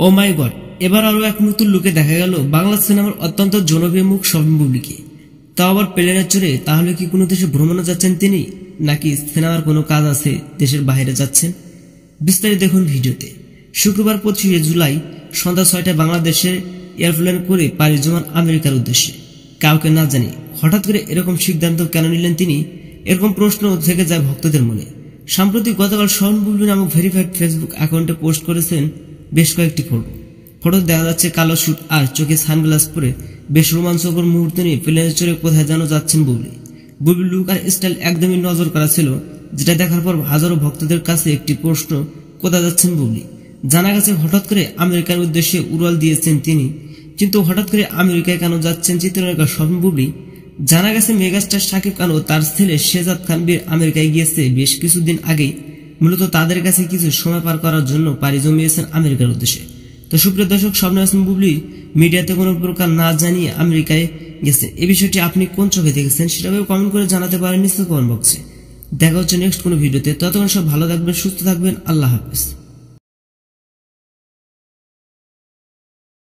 ও মাই god, এবার আরো এক নতুন লুকে দেখা গেল বাংলা সিনেমার অত্যন্ত জনপ্রিয় মুখ শবনম বুবলিকে। তাও আবার প্লেনে চড়ে। তাহলে কি কোনো দেশে ভ্রমণে যাচ্ছেন তিনি, নাকি সিনেমার কোনো কাজ আছে দেশের বাইরে যাচ্ছেন? বিস্তারিত দেখুন ভিডিওতে। শুক্রবার 25শে জুলাই সন্ধ্যা 6টায় বাংলাদেশের এয়ারপ্লেন করে পাড়ি জমান আমেরিকার উদ্দেশ্যে। কাউকে না জানি হঠাৎ করে এরকম সিদ্ধান্ত কেন নিলেন তিনি, এরকম প্রশ্ন থেকে যায় ভক্তদের মনে। সাম্প্রতিক গতকাল শবনম বুবলি নামক ভেরিফাইড ফেসবুক অ্যাকাউন্টে পোস্ট করেছেন বেশ কয়েকটি ফটো দেখা যাচ্ছে কালো স্যুট আর চোখে সানগ্লাস পরে বেশ রোমাঞ্চকর মুহূর্ত নিয়ে প্লেনে চড়ে কোথায় যেন যাচ্ছেন বুবলি। বুবলির লুক আর স্টাইল একদমই নজর করা ছিল, যেটা দেখার পর হাজারো ভক্তদের কাছে একটি প্রশ্ন, কোথায় যাচ্ছেন বুবলি। জানা গেছে হঠাৎ করে আমেরিকার উদ্দেশ্যে উড়াল দিয়েছেন তিনি, কিন্তু হঠাৎ করে আমেরিকায় কেন যাচ্ছেন চিত্রনায়িকা শবনম বুবলি? জানা গেছে মেগাস্টার শাকিব খান ও তার ছেলে শেহজাদ খান বীর আমেরিকায় গিয়েছে বেশ কিছুদিন আগেই, মূলত তাদের কাছে কিছু সময় পার করার জন্য পাড়ি জমিয়েছেন আমেরিকার উদ্দেশ্যে। তো সুপ্রিয় দর্শক, শবনম বুবলি মিডিয়াতে কোনো প্রকার না জানিয়ে আমেরিকায় গেছে, এই বিষয়টি আপনি কোন চোখে দেখেছেন সেটাও কমেন্ট করে জানাতে পারেন নিশ্চয় কমেন্ট বক্সে। দেখা হচ্ছে নেক্সট কোনো ভিডিওতে। ততক্ষণ সব ভালো থাকবেন, সুস্থ থাকবেন। আল্লাহ হাফেজ।